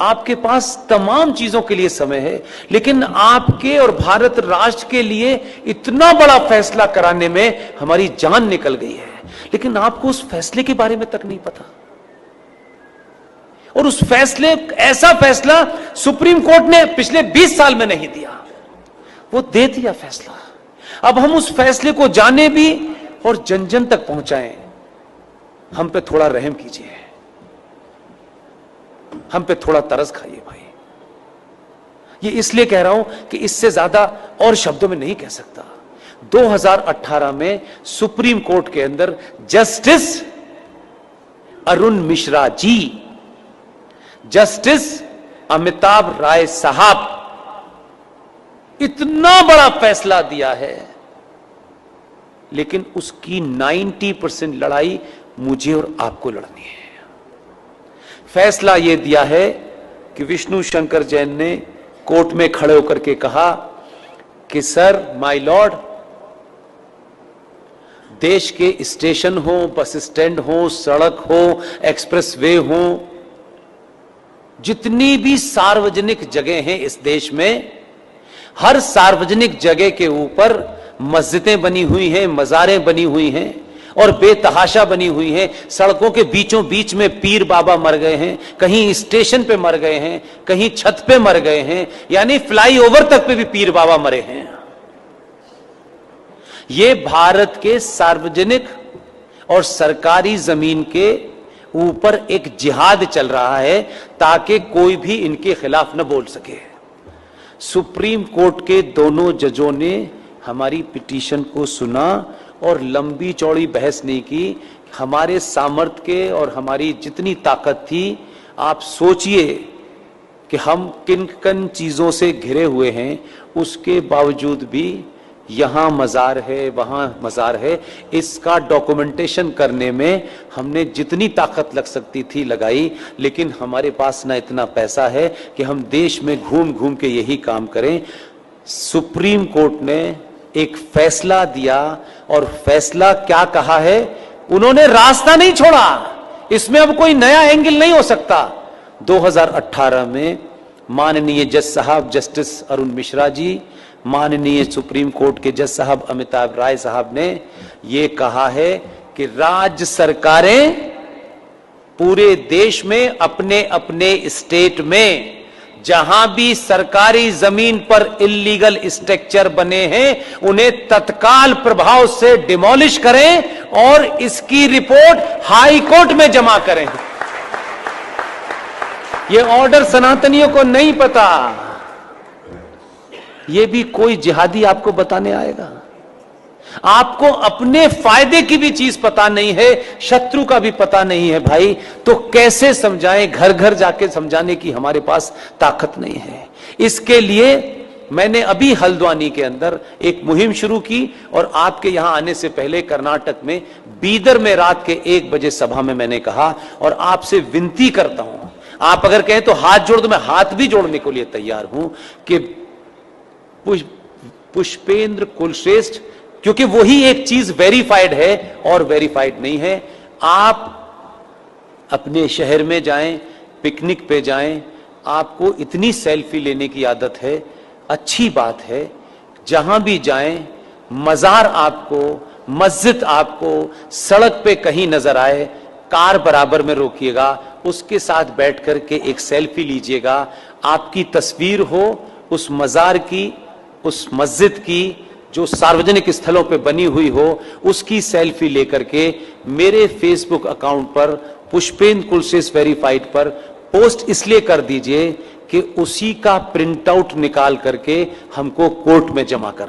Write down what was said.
आपके पास तमाम चीजों के लिए समय है, लेकिन आपके और भारत राष्ट्र के लिए इतना बड़ा फैसला कराने में हमारी जान निकल गई है, लेकिन आपको उस फैसले के बारे में तक नहीं पता। और उस फैसले, ऐसा फैसला सुप्रीम कोर्ट ने पिछले 20 साल में नहीं दिया, वो दे दिया फैसला। अब हम उस फैसले को जाने भी और जन जन तक पहुंचाएं। हम पे थोड़ा रहम कीजिए, हम पे थोड़ा तरस खाइए भाई। ये इसलिए कह रहा हूं कि इससे ज्यादा और शब्दों में नहीं कह सकता। 2018 में सुप्रीम कोर्ट के अंदर जस्टिस अरुण मिश्रा जी, जस्टिस अमिताभ राय साहब इतना बड़ा फैसला दिया है, लेकिन उसकी 90% लड़ाई मुझे और आपको लड़नी है। फैसला यह दिया है कि विष्णु शंकर जैन ने कोर्ट में खड़े होकर के कहा कि सर, माय लॉर्ड, देश के स्टेशन हो, बस स्टैंड हो, सड़क हो, एक्सप्रेसवे हो, जितनी भी सार्वजनिक जगह हैं इस देश में, हर सार्वजनिक जगह के ऊपर मस्जिदें बनी हुई हैं, मज़ारें बनी हुई हैं और बेतहाशा बनी हुई हैं। सड़कों के बीचों बीच में पीर बाबा मर गए हैं, कहीं स्टेशन पे मर गए हैं, कहीं छत पे मर गए हैं, यानी फ्लाईओवर तक पे भी पीर बाबा मरे हैं। ये भारत के सार्वजनिक और सरकारी जमीन के ऊपर एक जिहाद चल रहा है ताकि कोई भी इनके खिलाफ न बोल सके। सुप्रीम कोर्ट के दोनों जजों ने हमारी पिटीशन को सुना और लंबी चौड़ी बहस नहीं की। हमारे सामर्थ्य के और हमारी जितनी ताकत थी, आप सोचिए कि हम किन किन चीजों से घिरे हुए हैं, उसके बावजूद भी यहां मजार है, वहां मजार है, इसका डॉक्यूमेंटेशन करने में हमने जितनी ताकत लग सकती थी लगाई, लेकिन हमारे पास ना इतना पैसा है कि हम देश में घूम घूम के यही काम करें। सुप्रीम कोर्ट ने एक फैसला दिया और फैसला क्या कहा है, उन्होंने रास्ता नहीं छोड़ा, इसमें अब कोई नया एंगल नहीं हो सकता। 2018 में माननीय जज साहब जस्टिस अरुण मिश्रा जी, माननीय सुप्रीम कोर्ट के जज साहब अमिताभ राय साहब ने यह कहा है कि राज्य सरकारें पूरे देश में अपने अपने स्टेट में जहां भी सरकारी जमीन पर इल्लीगल स्ट्रक्चर बने हैं, उन्हें तत्काल प्रभाव से डिमोलिश करें और इसकी रिपोर्ट हाई कोर्ट में जमा करें। यह ऑर्डर सनातनियों को नहीं पता, यह भी कोई जिहादी आपको बताने आएगा। आपको अपने फायदे की भी चीज पता नहीं है, शत्रु का भी पता नहीं है भाई, तो कैसे समझाएं? घर घर जाके समझाने की हमारे पास ताकत नहीं है। इसके लिए मैंने अभी हल्द्वानी के अंदर एक मुहिम शुरू की और आपके यहां आने से पहले कर्नाटक में बीदर में रात के 1 बजे सभा में मैंने कहा, और आपसे विनती करता हूं, आप अगर कहें तो हाथ जोड़ दो, मैं हाथ भी जोड़ने के लिए तैयार हूं कि पुष्पेंद्र कुलश्रेष्ठ, क्योंकि वही एक चीज वेरीफाइड है और वेरीफाइड नहीं है। आप अपने शहर में जाएं, पिकनिक पे जाएं, आपको इतनी सेल्फी लेने की आदत है, अच्छी बात है। जहां भी जाएं, मजार आपको, मस्जिद आपको सड़क पे कहीं नजर आए, कार बराबर में रोकिएगा, उसके साथ बैठ करके एक सेल्फी लीजिएगा। आपकी तस्वीर हो उस मजार की, उस मस्जिद की जो सार्वजनिक स्थलों पे बनी हुई हो, उसकी सेल्फी लेकर के मेरे फेसबुक अकाउंट पर पुष्पेंद्र कुलश्रेष्ठ वेरीफाइड पर पोस्ट इसलिए कर दीजिए कि उसी का प्रिंट आउट निकाल करके हमको कोर्ट में जमा करना।